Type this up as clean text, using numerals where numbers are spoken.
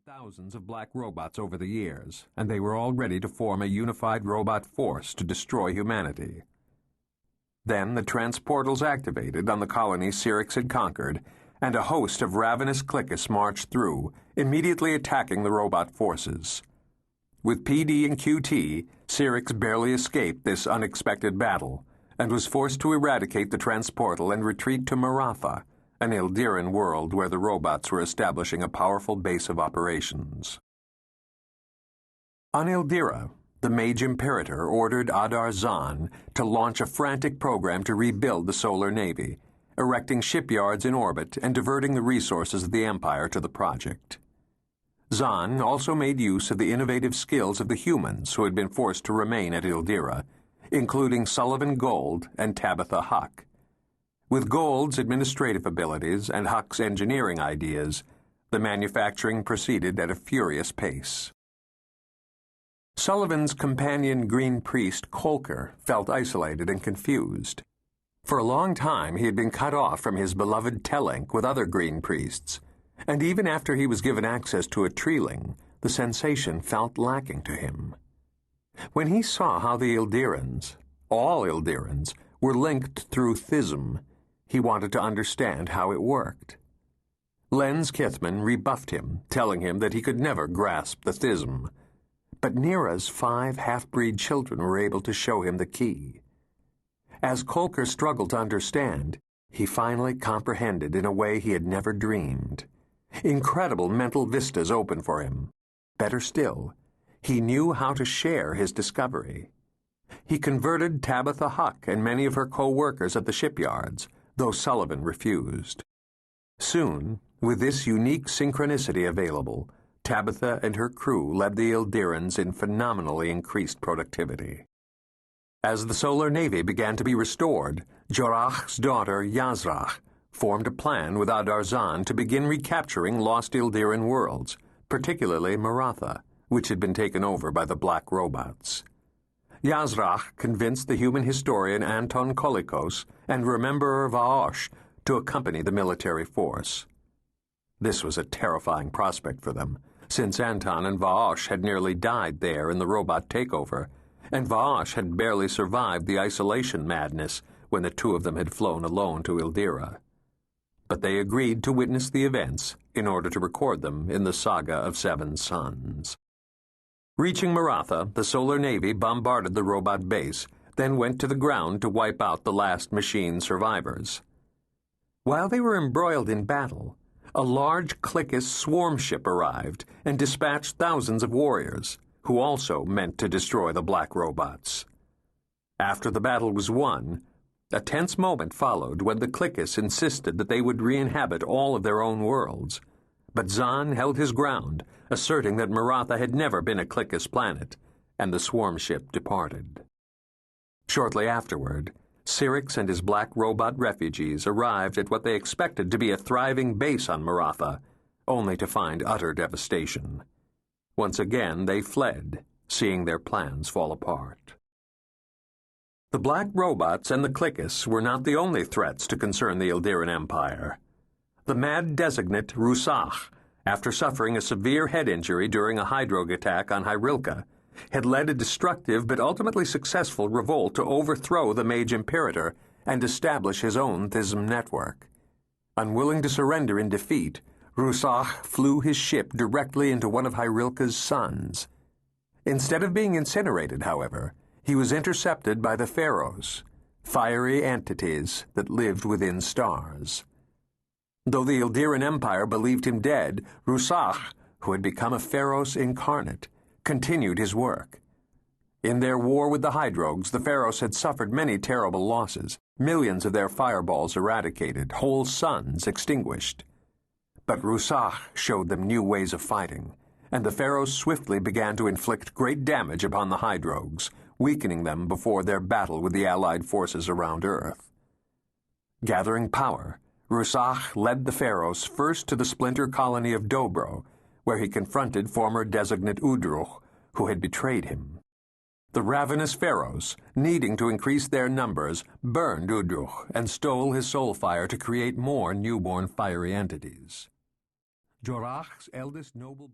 thousands of black robots over the years, and they were all ready to form a unified robot force to destroy humanity. Then the transportals activated on the colony Syrinx had conquered, and a host of ravenous Clickers marched through, immediately attacking the robot forces. With PD and QT, Syrinx barely escaped this unexpected battle, and was forced to eradicate the transportal and retreat to Maratha, an Ildiran world where the robots were establishing a powerful base of operations. On Ildira, the Mage Imperator ordered Adar Zahn to launch a frantic program to rebuild the Solar Navy, erecting shipyards in orbit and diverting the resources of the Empire to the project. Zahn also made use of the innovative skills of the humans who had been forced to remain at Ildira, including Sullivan Gold and Tabitha Huck. With Gold's administrative abilities and Huck's engineering ideas, the manufacturing proceeded at a furious pace. Sullivan's companion Green Priest Colker felt isolated and confused. For a long time he had been cut off from his beloved Telink with other Green Priests, and even after he was given access to a Treeling, the sensation felt lacking to him. When he saw how the Ildirans, all Ildirans, were linked through Thism, he wanted to understand how it worked. Lenz Kithman rebuffed him, telling him that he could never grasp the Thism. But Nira's 5 half-breed children were able to show him the key. As Colker struggled to understand, he finally comprehended in a way he had never dreamed. Incredible mental vistas opened for him. Better still, he knew how to share his discovery. He converted Tabitha Huck and many of her co-workers at the shipyards, though Sullivan refused. Soon, with this unique synchronicity available, Tabitha and her crew led the Ildirans in phenomenally increased productivity. As the Solar Navy began to be restored, Jorach's daughter, Yazrach, formed a plan with Adar Zahn to begin recapturing lost Ildiran worlds, particularly Maratha, which had been taken over by the black robots. Yazrach convinced the human historian Anton Kolikos and rememberer Vaosh to accompany the military force. This was a terrifying prospect for them, since Anton and Vaosh had nearly died there in the robot takeover, and Vaosh had barely survived the isolation madness when the two of them had flown alone to Ildira. But they agreed to witness the events in order to record them in the Saga of Seven Suns. Reaching Maratha, the Solar Navy bombarded the robot base, then went to the ground to wipe out the last machine survivors. While they were embroiled in battle, a large Clickist swarm ship arrived and dispatched thousands of warriors, who also meant to destroy the black robots. After the battle was won, a tense moment followed when the Clickists insisted that they would re-inhabit all of their own worlds. But Zahn held his ground, asserting that Maratha had never been a Clickist planet, and the swarm ship departed. Shortly afterward, Syrinx and his black robot refugees arrived at what they expected to be a thriving base on Maratha, only to find utter devastation. Once again they fled, seeing their plans fall apart. The black robots and the Clickists were not the only threats to concern the Ildiran Empire. The mad designate Rusach, after suffering a severe head injury during a hydrogue attack on Hyrilka, had led a destructive but ultimately successful revolt to overthrow the Mage Imperator and establish his own Thism network. Unwilling to surrender in defeat, Rusach flew his ship directly into one of Hyrilka's suns. Instead of being incinerated, however, he was intercepted by the Pharaohs, fiery entities that lived within stars. Though the Ildiran Empire believed him dead, Rusach, who had become a Pharaohs incarnate, continued his work. In their war with the Hydrogues, the Pharaohs had suffered many terrible losses, millions of their fireballs eradicated, whole suns extinguished. But Rusach showed them new ways of fighting, and the Pharaohs swiftly began to inflict great damage upon the Hydrogues, weakening them before their battle with the allied forces around Earth. Gathering power, Rusach led the Pharaohs first to the splinter colony of Dobro, where he confronted former designate Udruch, who had betrayed him. The ravenous Pharaohs, needing to increase their numbers, burned Udruch and stole his soul fire to create more newborn fiery entities. Jorach's eldest noble